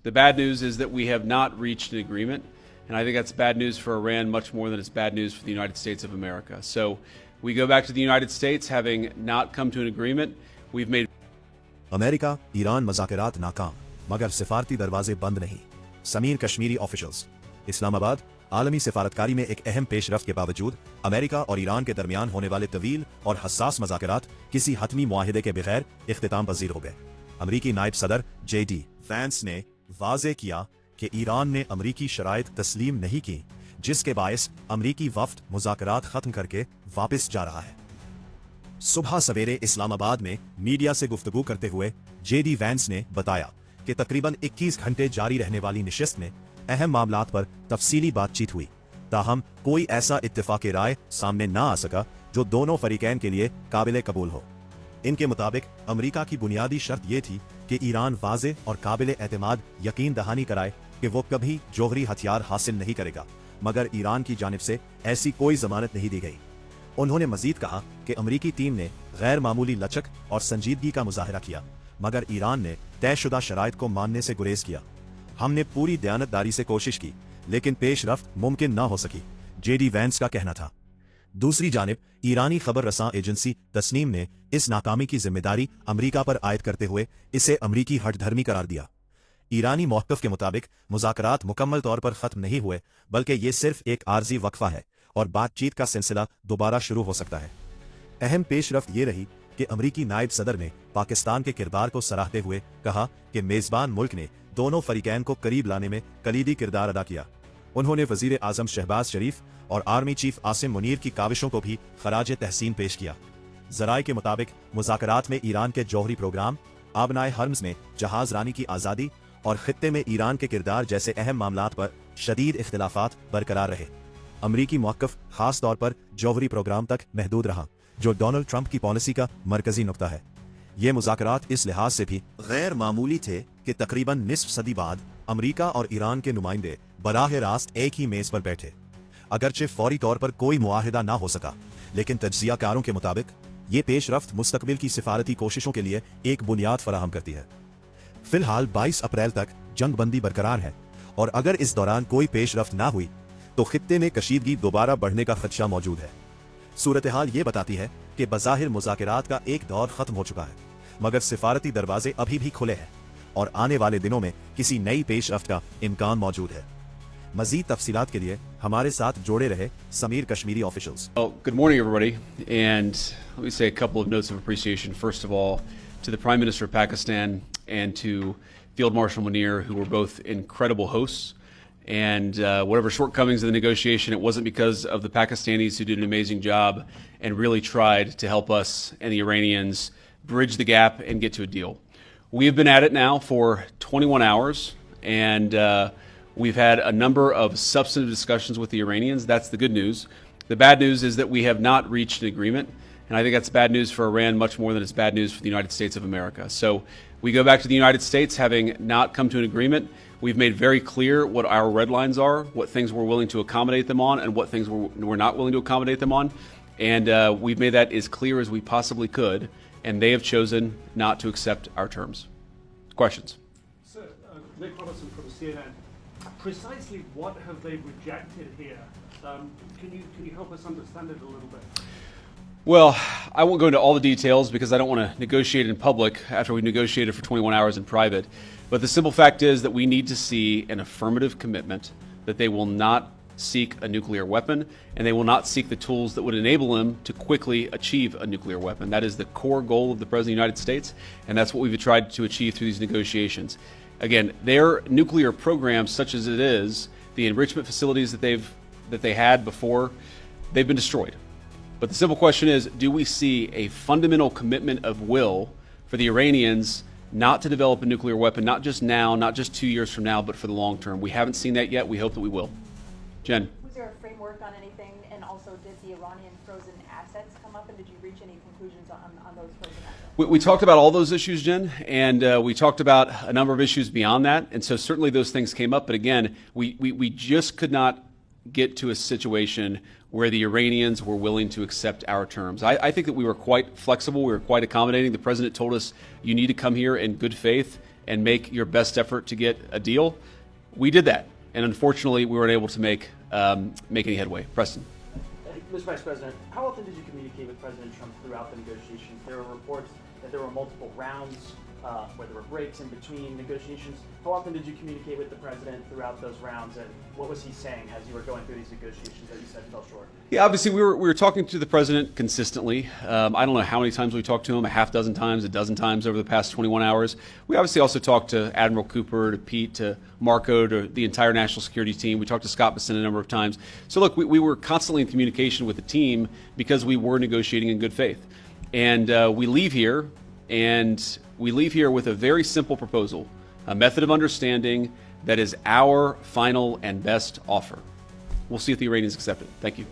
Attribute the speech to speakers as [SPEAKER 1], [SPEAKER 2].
[SPEAKER 1] The bad news is that we have not reached an agreement, and I think that's bad news for Iran much more than it's bad news for the United States of America. So we go back to the United States having not come to an agreement. We've made
[SPEAKER 2] America Iran मज़ाकरात नाकाम मगर सिफारती दरवाजे बंद नहीं। Sameer Kashmiri officials Islamabad आलमी सिफारतकारी में एक अहम पेशरफ्त के बावजूद अमेरिका और ईरान के दरमियान होने वाले तवील और हसास मज़ाकरात किसी हतमी मुआहिदे के बगैर इख्तिताम पजीर हो गए। अमरीकी नायब सदर जेडी वैंस ने वाज़े किया कि ईरान ने अमरीकी शराइत तस्लीम नहीं की, जिसके बायस अमरीकी वफ्द मुज़ाकरात खत्म करके वापस जा रहा है। सुबह सवेरे इस्लामाबाद में मीडिया से गुफ्तगू करते हुए जेडी वैंस ने बताया कि तकरीबन 21 घंटे जारी रहने वाली निशिस्त में अहम मामलात पर तफसीली बातचीत हुई, ताहम कोई ऐसा इत्तेफाक राय सामने ना आ सका जो दोनों फरीकैन के लिए काबिल कबूल हो। इनके मुताबिक अमरीका की बुनियादी शर्त यह थी कि ईरान वाज़े और काबिल एतमाद यकीन दहानी कराए कि वो कभी जौहरी हथियार हासिल नहीं करेगा, मगर ईरान की जानिब से ऐसी कोई जमानत नहीं दी गई। उन्होंने मजीद कहा कि अमरीकी टीम ने गैर मामूली लचक और संजीदगी का मुजाहरा किया, मगर ईरान ने तयशुदा शराइत को मानने से गुरेज किया। हमने पूरी दयानतदारी से कोशिश की, लेकिन पेशरफ्त मुमकिन न हो सकी, जेडी वैंस का कहना था। दूसरी जानिब ईरानी खबर रसां एजेंसी तस्नीम ने इस नाकामी की जिम्मेदारी अमरीका पर आयद करते हुए इसे अमरीकी हठधर्मी करार दिया। ईरानी मौक़िफ़ के मुताबिक मुज़ाकरात मुकम्मल तौर पर ख़त्म नहीं हुए, बल्कि ये सिर्फ एक आर्जी वक्फा है और बातचीत का सिलसिला दोबारा शुरू हो सकता है। अहम पेशरफ्त ये रही कि अमरीकी नायब सदर ने पाकिस्तान के किरदार को सराहते हुए कहा कि मेज़बान मुल्क ने दोनों फरीकैन को करीब लाने में कलीदी किरदार अदा किया। उन्होंने वज़ीर आज़म शहबाज शरीफ और आर्मी चीफ आसिम मुनीर की काविशों को भी खराज तहसीन पेश किया। ज़राए के मुताबिक मुज़ाकरात में ईरान के जौहरी प्रोग्राम, आबनाए हर्म्स में जहाज रानी की आज़ादी और खित्ते में ईरान के किरदार जैसे अहम मामलात पर शदीद इख्तिलाफात बरकरार रहे। अमरीकी मौक़िफ़ खास तौर पर जौहरी प्रोग्राम तक महदूद रहा, जो डोनाल्ड ट्रंप की पॉलिसी का मरकजी नुक्ता है। ये मुज़ाकरात इस लिहाज से भी गैर मामूली थे कि तकरीबन निस्फ सदी बाद अमरीका और ईरान के नुमाइंदे बराह रास्त एक ही मेज़ पर बैठे। अगरचे फौरी तौर पर कोई मुआहिदा ना हो सका, लेकिन तज्ज़ियाकारों के मुताबिक ये पेशरफ्त मुस्तकबिल की सिफारती कोशिशों के लिए एक बुनियाद फराहम करती है। फिलहाल 22 अप्रैल तक जंग बंदी बरकरार है, और अगर इस दौरान कोई पेशरफ्त ना हुई तो खित्ते में कशीदगी दोबारा बढ़ने का खदशा मौजूद है। सूरत हाल ये बताती है कि बज़ाहिर मुज़ाकरात का एक दौर खत्म हो चुका है, मगर सिफारती दरवाजे अभी भी खुले हैं और आने वाले दिनों में किसी नई पेशरफ्त का इम्कान मौजूद है। मज़ीद तफसीलात के लिए हमारे साथ जोड़े रहे Sameer Kashmiri officials.
[SPEAKER 1] Well, good morning, everybody, and let me say a couple of notes of appreciation. First of all, to the Prime Minister of Pakistan and to Field Marshal Munir, who were both incredible hosts. And whatever shortcomings in the negotiation, it wasn't because of the Pakistanis, who did an amazing job and really tried to help us and the Iranians bridge the gap and get to a deal. We have been at it now for 21 hours, and we've had a number of substantive discussions with the Iranians. That's the good news. The bad news is that we have not reached an agreement, and I think that's bad news for Iran much more than it's bad news for the United States of America. So we go back to the United States having not come to an agreement. We've made very clear what our red lines are, what things we're willing to accommodate them on, and what things we're not willing to accommodate them on. And we've made that as clear as we possibly could, and they have chosen not to accept our terms. Questions?
[SPEAKER 3] Sir, Nick Robertson from CNN. Precisely what have they rejected here? Can you help us understand it a little bit?
[SPEAKER 1] Well, I won't go into all the details because I don't want to negotiate in public after we negotiated for 21 hours in private. But the simple fact is that we need to see an affirmative commitment that they will not seek a nuclear weapon, and they will not seek the tools that would enable them to quickly achieve a nuclear weapon. That is the core goal of the President of the United States, and that's what we've tried to achieve through these negotiations. Again, their nuclear program, such as it is, the enrichment facilities that they had before, they've been destroyed. But the simple question is, do we see a fundamental commitment of will for the Iranians not to develop a nuclear weapon, not just now, not just 2 years from now, but for the long term? We haven't seen that yet. We hope that we will. Jen.
[SPEAKER 4] Was there a framework on anything? And also, did the Iranian frozen assets come up, and did you reach any conclusions on those frozen assets?
[SPEAKER 1] We talked about all those issues, Jen, and we talked about a number of issues beyond that. And so certainly those things came up. But again, we just could not get to a situation where the Iranians were willing to accept our terms. I think that we were quite flexible. We were quite accommodating. The president told us, you need to come here in good faith and make your best effort to get a deal. We did that, and unfortunately, we weren't able to make any headway. Preston.
[SPEAKER 5] Mr. Vice President, how often did you communicate with President Trump throughout the negotiations? There were reports that there were multiple rounds, where there were breaks in between negotiations. How often did you communicate with the President throughout those rounds, and what was he saying as you were going through these negotiations that you said fell short?
[SPEAKER 1] Yeah, obviously we were talking to the President consistently. I don't know how many times we talked to him, a half dozen times, a dozen times over the past 21 hours. We obviously also talked to Admiral Cooper, to Pete, to Marco, to the entire national security team. We talked to Scott Besson a number of times. So look, we were constantly in communication with the team because we were negotiating in good faith. And we leave here with a very simple proposal, a method of understanding that is our final and best offer. We'll see if the Iranians accept it. Thank you.